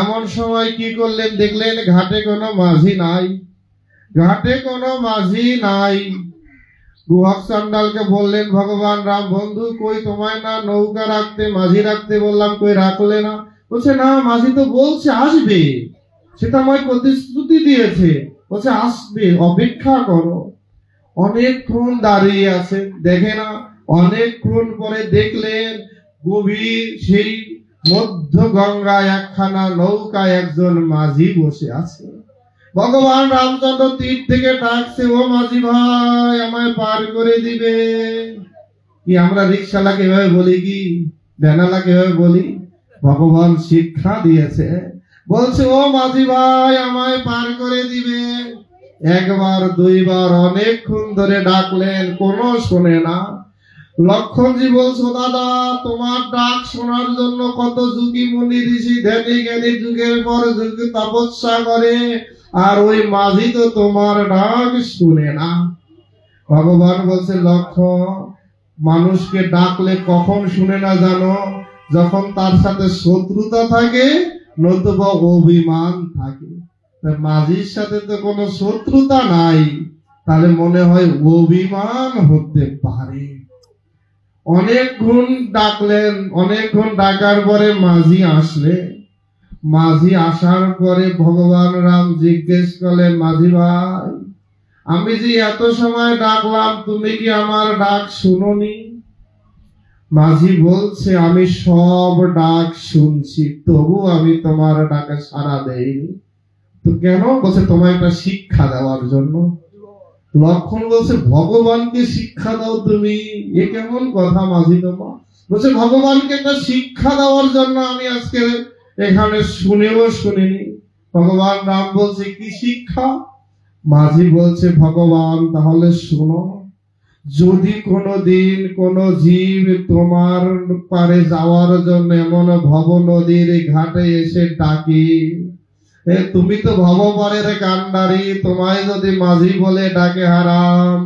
এমন সময় কি করলেন দেখলেন, ঘাটে কোনো মাঝি নাই, ঘাটে কোনো মাঝি নাই। গুহক চণ্ডালকে বললেন ভগবান রাম, বন্ধু কই, তোমায় না নৌকা রাখতে মাঝি রাখতে বললাম, কই রাখলে না? বলছে, না, মাঝি তো বলছে আসবে, সেটা আমায় প্রতিশ্রুতি দিয়েছে, বলছে আসবে, অপেক্ষা করো। অনেকক্ষণ দাঁড়িয়ে আছে, দেখে না। অনেকক্ষণ পরে দেখলেন গভীর সেই মধ্য গঙ্গায় একখানা নৌকায় একজন মাঝি বসে আছে। ভগবান রামচন্দ্র তীর থেকে ডাকছে, ও মাঝি ভাই, আমায় পার করে দিবে। কি আমরা রিক্সালাকে এভাবে বলি, কি ভ্যানালাকে এভাবে বলি? ভগবান শিক্ষা দিয়েছে, বলছে, ও মাঝি ভাই, আমায় পার করে দিবে। একবার দুইবার অনেকক্ষণ ধরে ডাকলেন, কোনো শোনে না। লক্ষণজি বলছো, দাদা, তোমার ডাক শোনার জন্য কত যুগী মুনি ঋষি ধ্যানী জ্ঞানী যুগের পর যুগ তপস্যা করে, আর ওই মাঝি তো তোমার ডাক শুনে না। ভগবান বলছে, লক্ষণ, মানুষকে ডাকলে কখন শুনে না জানো? যখন তার সাথে শত্রুতা থাকে, নতুবা অভিমান থাকে। মাঝির সাথে তো কোনো শত্রুতা নাই, তাহলে মনে হয় অভিমান হতে পারে। অনেকক্ষণ ডাকলেন, অনেকক্ষণ ডাকার পরে মাঝি আসলে। মাঝি আসার পরে ভগবান রাম জিজ্ঞেস করলেন, মাঝি ভাই, আমি যে এত সময় ডাকলাম, তুমি কি আমার ডাক শুনোনি? মাঝি বলছে, আমি সব ডাক শুনছি, তবু আমি তোমার ডাকে সাড়া দেইনি। তো কেন? বলছে, তোমার একটা শিক্ষা দেওয়ার জন্য। লক্ষণ বলছে, ভগবানকে শিক্ষা দাও তুমি? এ কেমন কথা মাঝি তোমার? বলছে, ভগবানকে একটা শিক্ষা দেওয়ার জন্য আমি আজকে এখানে শুনেও শুনিনি। ভগবান রাম বলছে, কি শিক্ষা? মাঝি বলছে, ভগবান তাহলে শুনো, যদি কোনদিন কোন জীব তোমার পারে যাওয়ার জন্য এমন ভব নদীর ঘাটে এসে ডাকি, তুমি তো ভবপারের কান্ডারি, তোমায় যদি মাঝি বলে ডাকে হারাম,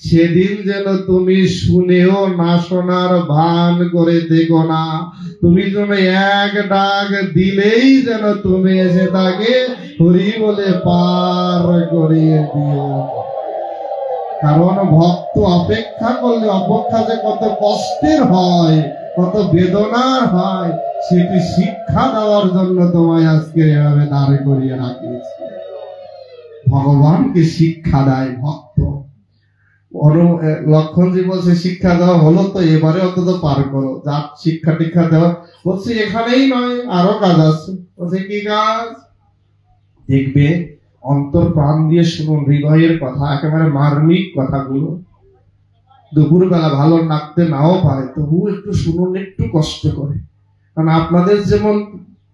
সেদিন যেন তুমি শুনেও না শোনার ভান করে দেখো না। তুমি যেন এক ডাক দিলেই যেন তুমি এসে তাকে হরি বলে পার করিয়ে দিও। কারণ ভক্ত অপেক্ষা করলে অপেক্ষা যে কত কষ্টের হয়, কত বেদনার হয়, সেটি শিক্ষা দেওয়ার জন্য তোমায় আজকে এভাবে দাঁড়ে করিয়ে রাখিয়েছি। ভগবানকে শিক্ষা দেয় ভক্ত। লক্ষণজি বলছে, শিক্ষা দেওয়া হলো তো এবারে অন্তত পার করো, যা শিক্ষা টিক্ষা দেওয়া। বলছে, এখানেই নয়, আরো কাজ আছে। বলছে, কি কাজ? দেখবে, অন্তর প্রাণ দিয়ে শুনুন, হৃদয়ের কথা, একেবারে মার্মিক কথাগুলো। দুপুর বেলা ভালো নাকতে নাও পারে, তবু একটু শুনুন, একটু কষ্ট করে। কারণ আপনাদের যেমন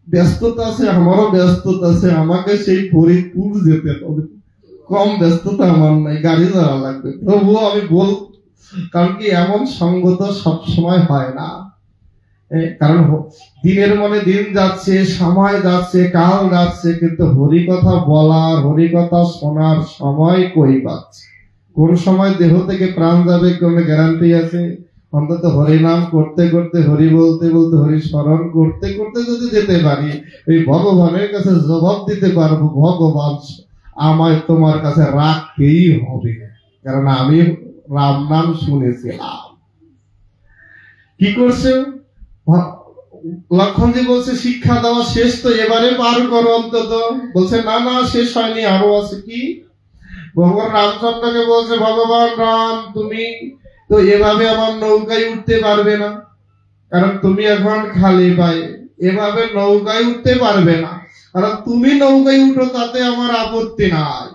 ব্যস্ততা আছে, আমারও ব্যস্ততা আছে। আমাকে সেই ফরিদপুর যেতে হবে, কম ব্যস্ততা আমার নাই, গাড়ি ধরা লাগবে। তবুও আমি বল, কারণ কি এমন সঙ্গ তো সবসময় হয় না। কারণ দিনের মনে দিন যাচ্ছে, সময় যাচ্ছে, কাল যাচ্ছে, কিন্তু হরি কথা বলার, হরি কথা শোনার সময় কই পাচ্ছে? কোন সময় দেহ থেকে প্রাণ যাবে কোন গ্যারান্টি আছে? অন্তত হরি নাম করতে করতে, হরি বলতে বলতে, হরি স্মরণ করতে করতে যদি যেতে পারি, এই ভগবানের কাছে জবাব দিতে পারবো, ভগবান আমায় তোমার কাছে রাখতেই হবে, কারণ আমি রাম নাম শুনেছিলাম। কি করছে লক্ষণজি? বলছে, শিক্ষা দেওয়া শেষ তো, এবারে পার করো অন্তত। বলছে, না না, শেষ হয়নি, আরো আছে। কি? ভগবান রামচন্দ্রকে বলছে, ভগবান রাম, তুমি তো এভাবে আমার নৌকায় উঠতে পারবে না, কারণ তুমি এখন খালি পায়ে, এভাবে নৌকায় উঠতে পারবে না। কারণ তুমি নৌকায় উঠো, তাতে আমার আপত্তি নাই,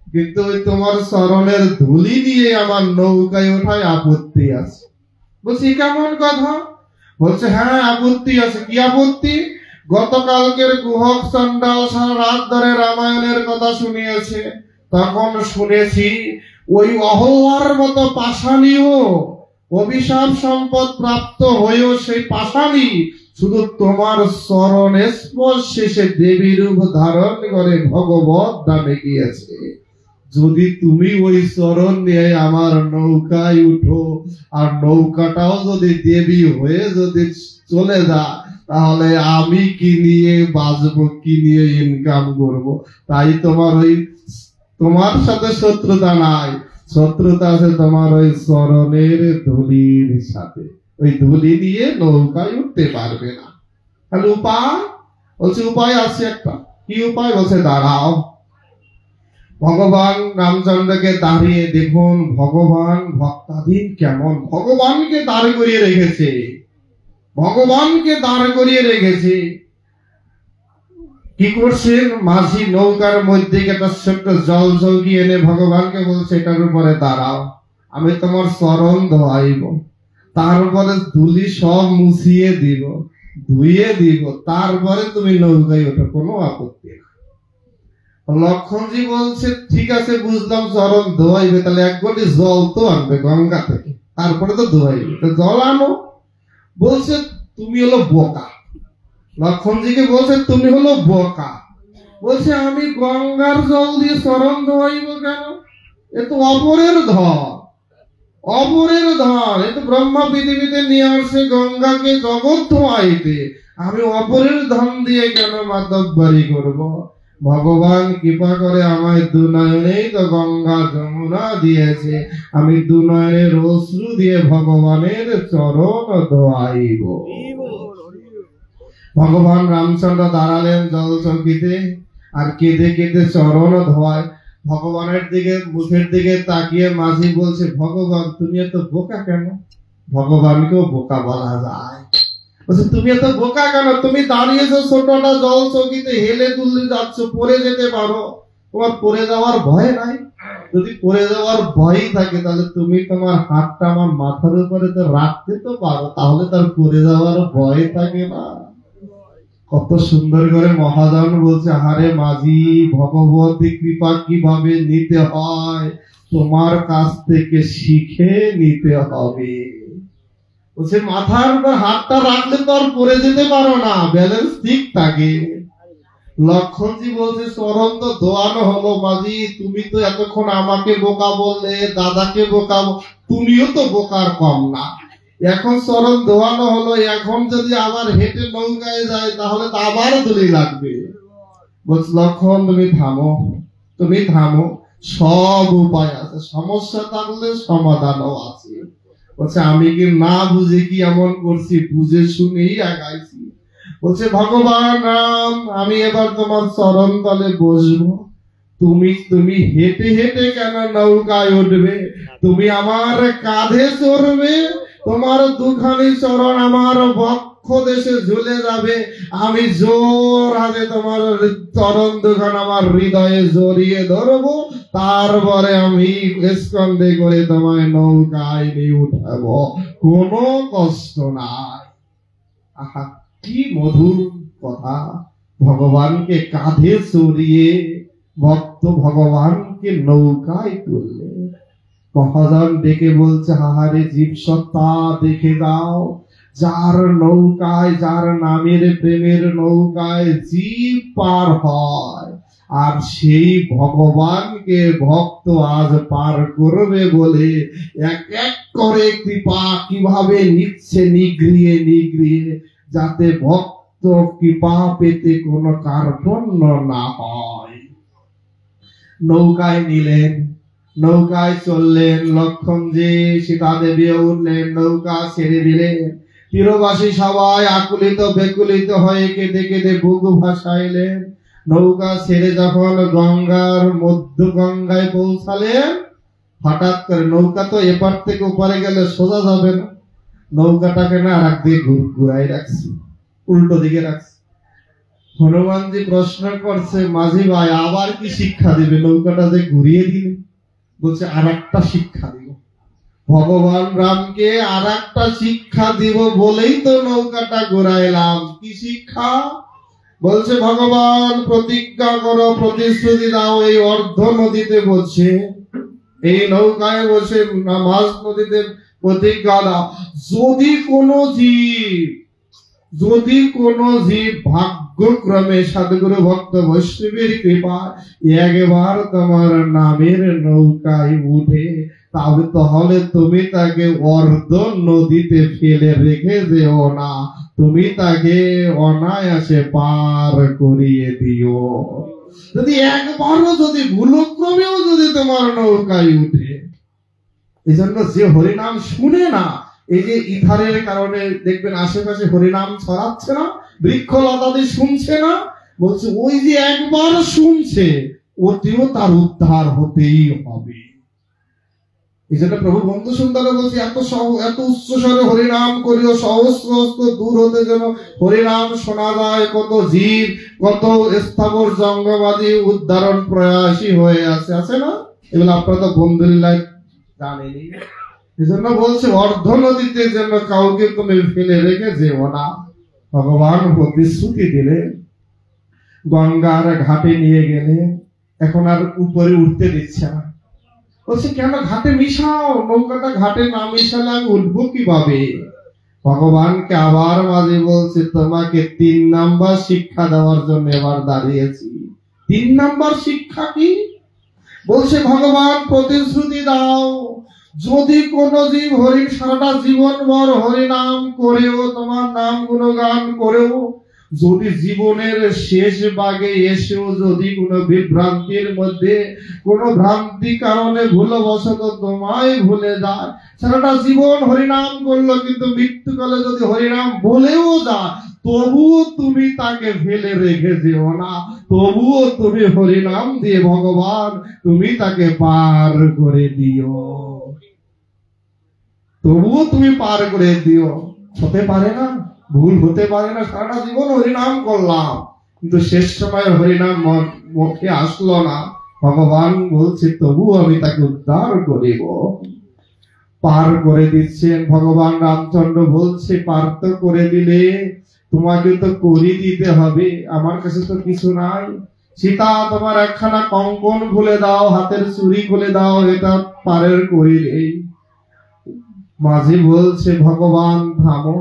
কিন্তু ওই তোমার চরণের ধুলি নিয়ে আমার নৌকায় ওঠায় আপত্তি আছে। বলছি, কেমন কথা? বলছে, হ্যাঁ আপত্তি আছে। কি আপত্তি? গতকালকের গুহক চন্ডাল সারা রাত ধরে রামায়ণের কথা শুনিয়েছে। তখন শুনেছি ওই অহল্যার মতো পাষাণীও অভিশাপ সম্পদ প্রাপ্ত হয়েও সেই পাষাণী শুধু তোমার চরণ স্পর্শে সে দেবী রূপ ধারণ করে ভগবত ধামে গিয়েছে। যদি তুমি ওই চরণ নিয়ে আমার নৌকায় উঠো, আর নৌকাটাও যদি দেবী হয়ে যদি চলে যায়, তাহলে আমি কি নিয়ে বাঁচবো, কি নিয়ে ইনকাম করব? তাই তোমার সাথে শত্রুতা নাই, শত্রুতা আছে তোমার ওই চরণের ধুলির সাথে। ওই ধুলি নিয়ে নৌকায় উঠতে পারবে না। তাহলে উপায়? বলছে, উপায় আছে একটা। কি উপায়? বলছে, দাঁড়াও। ভগবান রামচন্দ্রকে দাঁড়িয়ে দেখুন, ভগবান ভক্তাধীন কেমন, ভগবানকে দাঁড় করিয়ে রেখেছে, ভগবানকে দাঁড় করিয়ে রেখেছে। কি করছেন? মাঝি নৌকার মধ্যে একটা ছোট্ট জল জলকি এনে ভগবানকে বলছে, এটার উপরে দাঁড়াও, আমি তোমার চরণ ধোয়াইব, তারপরে ধুলি সব মুছিয়ে দিব, ধুয়ে দিব, তারপরে তুমি নৌকায় ওঠো, কোনো আপত্তি না। লক্ষণজি বলছে, ঠিক আছে বুঝলাম, চরণ ধোয়াইবে, তাহলে এক গলি জল তো আনবে গঙ্গা থেকে, তারপরে তো ধোয়াইবে, জল আনো। বলছে, তুমি হলো বোকা। লক্ষণজিকে বলছে, তুমি হলো বোকা। বলছে, আমি গঙ্গার জল দিয়ে চরণ ধোয়াইব কেন? এ তো অপরের ধন, অপরের ধন। এ তো ব্রহ্মা পৃথিবীতে নিয়ে আসছে গঙ্গাকে জগৎ ধোয়াইতে, আমি অপরের ধন দিয়ে কেন মাতব্বরি করব? ভগবান কৃপা করে আমায় দুনয়নেই তো গঙ্গা যমুনা দিয়েছে, আমি দুনয়নের অশ্রু দিয়ে ভগবানের চরণ ধোয়াইব। ভগবান রামচন্দ্র দাঁড়ালেন জল চৌকিতে আর কেঁদে কেঁদে চরণ ধোয়ায়। ভগবানের দিকে মুখের দিকে তাকিয়ে মাঝি বলছে, ভগবান তুমি এত বোকা কেন? ভগবানকেও বোকা বলা যায়। বলছে তুমি এত বোকা কেন? তুমি দাঁড়িয়েছো ছোটটা জল চৌকিতে, হেলে দুলে যাচ্ছ, পড়ে যেতে পারো, তোমার পড়ে যাওয়ার ভয় নাই? যদি পড়ে যাওয়ার ভয় থাকে তাহলে তুমি তোমার হাতটা আমার মাথার উপরে তো রাখতে তো পারো, তাহলে তার পড়ে যাওয়ার ভয় থাকে না। কত সুন্দর করে মহাজন বলছে, হারে মাঝি, ভগবতী কৃপা কিভাবে নিতে হয় তোমার কাছ থেকে শিখে নিতে হবে। বলছে মাথার উপর হাতটা রাখলে তো আর পড়ে যেতে পারো না, ব্যালেন্স ঠিক থাকে। লক্ষণজি বলছে চরণ তো দোয়ানো হলো মাঝি, তুমি তো এতক্ষণ আমাকে বোকা বললে, দাদাকে বোকা, তুমিও তো বোকার কম না। এখন চরণ ধোয়ানো হলো, এখন যদি আবার হেঁটে নৌকায় যায় তাহলে তো আবার দড়ি লাগবে। বলছে লক্ষণ তুমি থামো, তুমি থামো, সব উপায় আছে, সমস্যা থাকলে সমাধানও আছে। বলছে আমি কি না বুঝে কি এমন করছি? বুঝে শুনেই আগাইছি। বলছে ভগবান রাম, আমি এবার তোমার চরণ তলে বসবো, তুমি হেঁটে হেঁটে কেন নৌকায় উঠবে? তুমি আমার কাঁধে চড়বে, তোমার দুখানি চরণ আমার বক্ষ দেশে ঝুলে যাবে, আমি জোর হাতে তোমার চরণ দুখান আমার হৃদয়ে জড়িয়ে ধরবো, তারপরে আমি স্কন্ধে করে তোমায় নৌকায় নিয়ে উঠাবো, কোনো কষ্ট নাই। আহা কি মধুর কথা! ভগবানকে কাঁধে চড়িয়ে ভক্ত ভগবানকে নৌকায় তুললে। মহাজন ডেকে বলছে, হাহারে জীব সত্তা দেখে যাও, যার নৌকায়, যার নামের প্রেমের নৌকায় জীব পার হয়, আর সেই ভগবানকে ভক্ত আজ পার করবে বলে এক এক করে কৃপা কিভাবে নিচ্ছে নিগড়িয়ে নিগড়িয়ে, যাতে ভক্ত কৃপা পেতে কোনো কার্পণ্য না হয়। নৌকায় নিলেন, নৌকায় চললেন। লক্ষণজি সীতা দেবী উঠলেন, নৌকা ছেড়ে দিলেন। তীরবাসী সবাই আকুলিত বেকুলিত হয়ে কেঁদে কেঁদে বুক ভাসাইলেন। নৌকা ছেড়ে যখন গঙ্গার মধ্য গঙ্গায় পৌঁছালেন, হঠাৎ করে নৌকা তো এপার থেকে ওপারে গেলে সোজা যাবে না, নৌকাটাকে না আর একদিকে ঘুরাই রাখছে, উল্টো দিকে রাখছে। হনুমানজি প্রশ্ন করছে, মাঝি ভাই আবার কি শিক্ষা দিবে? নৌকাটা যে ঘুরিয়ে দিলে। বলছে আর একটা শিক্ষা দিব, ভগবান রামকে আর একটা শিক্ষা দিব বলেই তো নৌকাটা ঘুরাইলাম। কি শিক্ষা? বলছে ভগবান প্রতিজ্ঞা করো, প্রতিশ্রুতি দাও, এই অর্ধ নদীতে বসে, এই নৌকায় বসে মাঝ নদীতে প্রতিজ্ঞা দাও, যদি কোনো জীব ভাগ্যক্রমে সাধুগুরু ভক্ত বৈষ্ণবের কৃপা একবার তোমার নামের নৌকায় উঠে, তাহলে তুমি তাকে অর্ধ নদীতে ফেলে রেখে যেও না, তুমি তাকে অনায়াসে পার করিয়ে দিও। যদি একবারও যদি ভুলক্রমেও যদি তোমার নৌকায় উঠে, এই জন্য যে হরিনাম শুনে না, এই যে ইথারের কারণে দেখবেন আশেপাশে হরিনাম ছড়াচ্ছে না, বৃক্ষলতাদি শুনছে না, বলছে ওই যে একবার শুনছে ওটিও তার উদ্ধার হতেই হবে। এই জন্য প্রভু বন্ধু সুন্দর বলছে, এত উচ্চস্বরে হরিনাম করিও, সহস্র দূর হতে যেন হরিনাম শোনা যায়। কত জীব, কত স্থাবর জঙ্গমাদি উদ্ধারণ প্রয়াসী হয়ে আছে না? এগুলো আপনারা তো বন্ধুল্লাহ জানেনি। এই জন্য বলছে অর্ধ নদীতে যেন কাউকে তুমি ফেলে রেখে যেও না। ভগবান প্রতিশ্রুতি দিলে, গঙ্গার ঘাটে নিয়ে গেলে, এখন আর উপরে উঠতে দিচ্ছে না। বলছে কেন? ঘাটে মিশাও, নৌকাটা ঘাটে না মিশালে আমি উঠবো কিভাবে? ভগবানকে আবার মাঝে বলছে, তোমাকে 3 নাম্বার শিক্ষা দেওয়ার জন্য এবার দাঁড়িয়েছি। 3 নাম্বার শিক্ষা কি? বলছে ভগবান প্রতিশ্রুতি দাও, যদি কোন জীব সারাটা জীবন ভর হরিনাম করেও, তোমার নাম গুণগান করেও, যদি জীবনের শেষ ভাগে এসেও যদি কোনো বিভ্রান্তির মধ্যে কোনো ভ্রান্তি কারণে ভুলবশত তোমায় ভুলে যায়, সারাটা জীবন হরিনাম করলো কিন্তু মৃত্যুকালে যদি হরিনাম বলেও যায়, তবুও তুমি তাকে ফেলে রেখে যেও না, তবুও তুমি হরিনাম দিয়ে ভগবান তুমি তাকে পার করে দিও, তবুও তুমি পার করে দিও। হতে পারে না, ভুল হতে পারে না, সারাটা জীবন হরিনাম করলাম কিন্তু শেষ সময় হরিনাম মুখে আসলো না, ভগবান বলছে তবু আমি তাকে উদ্ধার করিব, পার করে দিচ্ছেন। ভগবান রামচন্দ্র বলছে পার তো করে দিলে, তোমাকে তো করি দিতে হবে, আমার কাছে তো কিছু নাই। সীতা তোমার একখানা কঙ্কন খুলে দাও, হাতের চুড়ি খুলে দাও, এটা পারের করি নেই। মাঝি বলছে ভগবান থামো,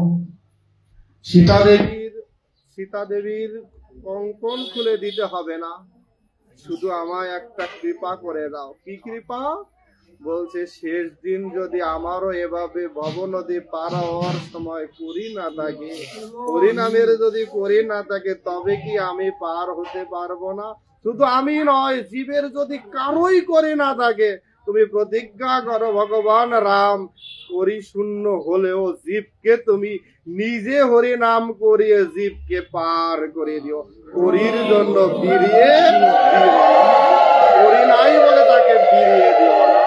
সীতা দেবীর কঙ্কন খুলে দিতে হবে না, শুধু আমায় একটা কৃপা করে দাও। কি কৃপা? বলছে শেষ দিন যদি আমারও এভাবে ভব নদী পার হওয়ার সময় করি না থাকে, হরিনামের যদি করি না থাকে, তবে কি আমি পার হতে পারবো না? শুধু আমি নয়, জীবের যদি কারোই করে না থাকে, তুমি প্রতিজ্ঞা করো ভগবান রাম, করি শূন্য হলেও জীবকে তুমি নিজে হরি নাম করিয়ে জীবকে পার করে দিও, হরির জন্য ফিরিয়ে দিও না, হরি নাই বলে তাকে ফিরিয়ে দিও না।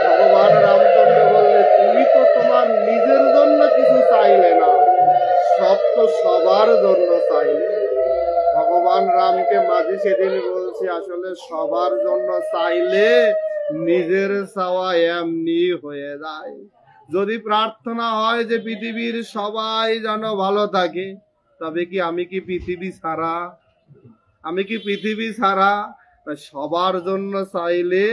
ভগবান রামচন্দ্র বললে তুমি তো তোমার নিজের জন্য কিছু চাইলে না, সব তো সবার জন্য চাইলে। ভগবান রামকে মাঝি সেদিন বলছে আসলে সবার জন্য চাইলে নিজের চাওয়া এমনি হয়ে যায়। যদি প্রার্থনা হয় যে পৃথিবীর সবাই যেন ভালো থাকে, তবে কি আমি কি পৃথিবী ছাড়া? আমি কি পৃথিবী ছাড়া? সবার জন্য চাইলে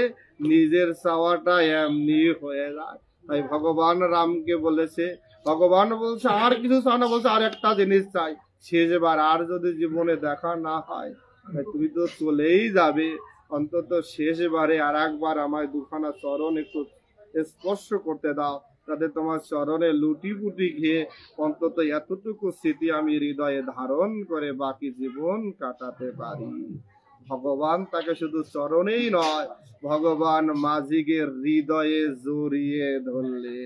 নিজের চাওয়াটা এমনি হয়ে যায়। তাই ভগবান রামকে বলেছে, ভগবান বলছে আর কিছু চাও না, বলছে আর একটা জিনিস চাই, শেষবার আর যদি জীবনে দেখা না হয়, তুমি তো চলেই যাবে, অন্তত শেষবারে আর একবার আমায় দুখানা চরণ একটু স্পর্শ করতে দাও, তাতে তোমার চরণে লুটি পুটি খেয়ে অন্তত এতটুকু স্মৃতি আমি হৃদয়ে ধারণ করে বাকি জীবন কাটাতে পারি। ভগবান তাকে শুধু চরণেই নয়, ভগবান মাঝিকে হৃদয়ে জড়িয়ে ধরলে,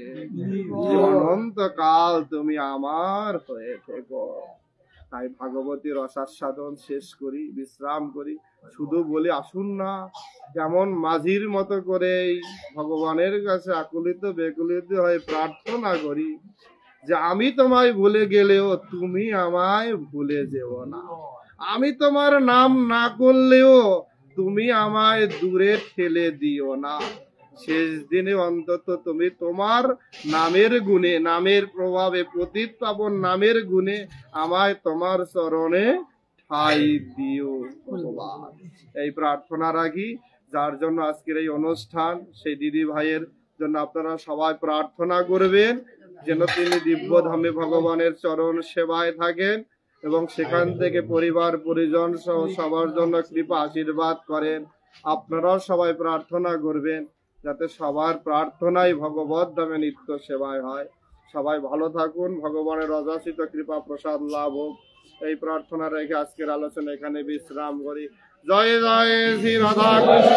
অনন্তকাল তুমি আমার হয়ে থেকো। তাই ভাগবতীর রসাস্বাদন শেষ করি, বিশ্রাম করি, শুধু বলি আসুন না যেমন মাঝির মতো করে ভগবানের কাছে আকুলিত বেকুলিত হয়ে প্রার্থনা করি যে আমি তোমায় ভুলে গেলেও তুমি আমায় ভুলে যেও না, আমি তোমার নাম না করলেও তুমি আমায় দূরে ঠেলে দিও না, শেষ দিনে অন্তত তুমি তোমার নামের গুণে, নামের প্রভাবে, পতিত পাবন নামের গুণে আমায় তোমার চরণে ঠাই দিও ভগবান। এই প্রার্থনা রাখি। যার জন্য আজকের এই অনুষ্ঠান, সেই দিদি ভাইয়ের জন্য আপনারা সবাই প্রার্থনা করবেন যেন তিনি দিব্য ধামে ভগবানের চরণ সেবায় থাকেন এবং সেখান থেকে পরিবার পরিজন সহ সবার জন্য কৃপা আশীর্বাদ করেন। আপনারাও সবাই প্রার্থনা করবেন যাতে সবার প্রার্থনাই ভগবত ধামে নিত্য সেবায় হয়। সবাই ভালো থাকুন, ভগবানের অযাচিত কৃপা প্রসাদ লাভ হোক, এই প্রার্থনা রেখে আজকের আলোচনা এখানে বিশ্রাম করি। জয় জয় শ্রী রাধা কৃষ্ণ।